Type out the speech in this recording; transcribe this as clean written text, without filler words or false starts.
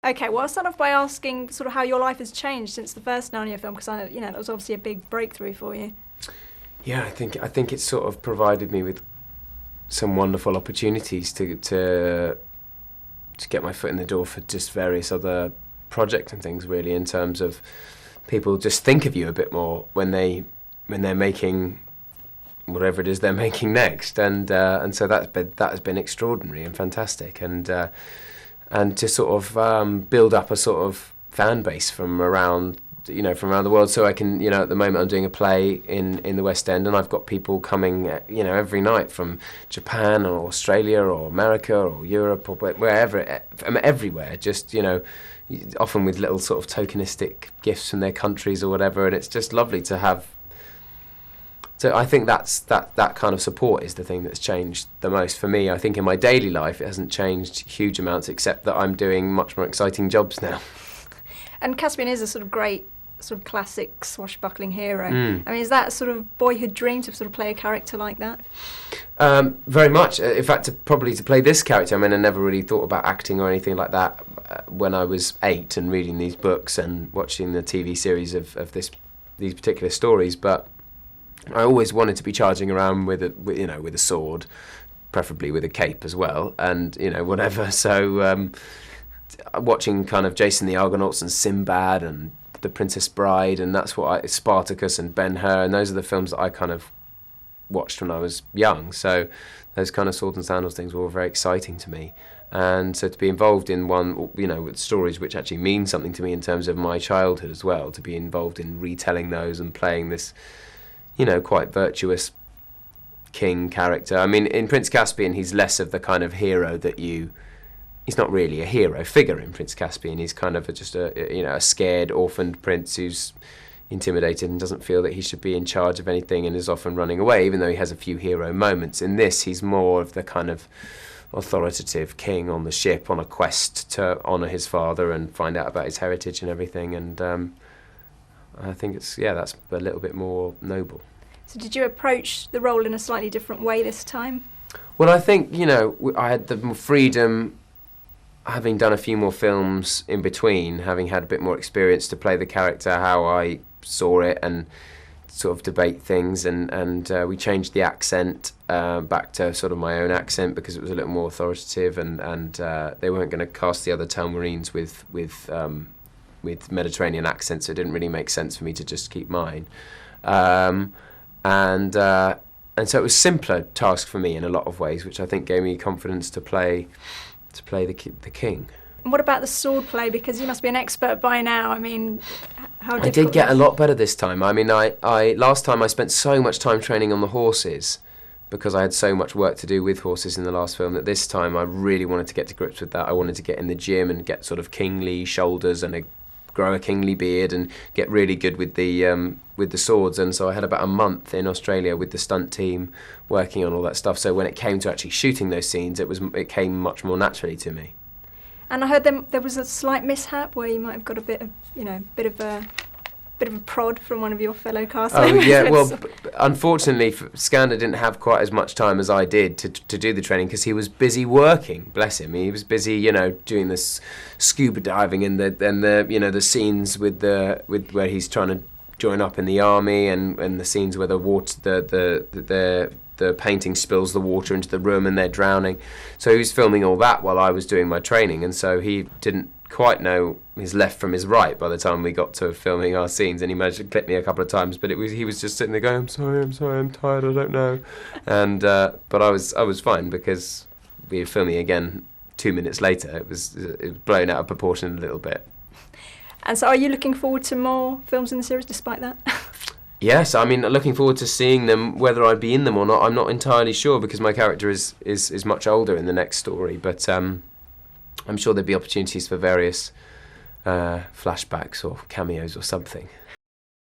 Okay, well, I'll start off by asking sort of how your life has changed since the first Narnia film, because that was obviously a big breakthrough for you. Yeah, I think it's sort of provided me with some wonderful opportunities to get my foot in the door for just various other projects and things, really, in terms of people just think of you a bit more when they're making whatever it is they're making next, and so that has been extraordinary and fantastic, and to sort of build up a sort of fan base from around the world. So I can, at the moment I'm doing a play in the West End, and I've got people coming, every night from Japan or Australia or America or Europe or wherever, from everywhere, just, often with little sort of tokenistic gifts from their countries or whatever, and it's just lovely to have. So I think that kind of support is the thing that's changed the most for me. I think in my daily life it hasn't changed huge amounts, except that I'm doing much more exciting jobs now. And Caspian is a sort of great, sort of classic swashbuckling hero. Mm. I mean, is that a sort of boyhood dream to sort of play a character like that? Very much. In fact, to play this character, I mean, I never really thought about acting or anything like that when I was 8 and reading these books and watching the TV series of these particular stories, but I always wanted to be charging around with a sword, preferably with a cape as well, and whatever. So watching kind of Jason the Argonauts and Sinbad and The Princess Bride, and that's what Spartacus and Ben-Hur, and those are the films that I kind of watched when I was young. So those kind of sword and sandals things were all very exciting to me, and so to be involved in one, with stories which actually mean something to me in terms of my childhood as well, to be involved in retelling those and playing this quite virtuous king character. I mean, in Prince Caspian, he's less of the kind of hero he's not really a hero figure in Prince Caspian. He's kind of just a scared, orphaned prince who's intimidated and doesn't feel that he should be in charge of anything and is often running away, even though he has a few hero moments. In this, he's more of the kind of authoritative king on the ship on a quest to honour his father and find out about his heritage and everything, and I think that's a little bit more noble. So did you approach the role in a slightly different way this time? Well, I think, I had the freedom, having done a few more films in between, having had a bit more experience to play the character, how I saw it, and sort of debate things, and we changed the accent back to sort of my own accent because it was a little more authoritative, and they weren't going to cast the other Telmarines with Mediterranean accents, so it didn't really make sense for me to just keep mine. And so it was a simpler task for me in a lot of ways, which I think gave me confidence to play the king. And what about the swordplay? Because you must be an expert by now. I mean, how difficult? I did get a lot better this time. I mean, I last time I spent so much time training on the horses because I had so much work to do with horses in the last film, that this time I really wanted to get to grips with that. I wanted to get in the gym and get sort of kingly shoulders and grow a kingly beard and get really good with the swords. And so I had about a month in Australia with the stunt team working on all that stuff. So when it came to actually shooting those scenes, it came much more naturally to me. And I heard there was a slight mishap where you might have got a bit of a prod from one of your fellow cast members. Oh yeah, well, unfortunately, Skander didn't have quite as much time as I did to do the training because he was busy working. Bless him, he was busy, doing this scuba diving and the scenes with where he's trying to join up in the army, and the scenes where the painting spills the water into the room and they're drowning. So he was filming all that while I was doing my training, and so he didn't quite know his left from his right by the time we got to filming our scenes, and he managed to clip me a couple of times, but he was just sitting there going, I'm sorry, I'm tired, I don't know. And but I was fine because we were filming again 2 minutes later. It was blown out of proportion a little bit. And so are you looking forward to more films in the series despite that? Yes, I mean, looking forward to seeing them. Whether I'd be in them or not, I'm not entirely sure because my character is much older in the next story, but I'm sure there'd be opportunities for various flashbacks or cameos or something.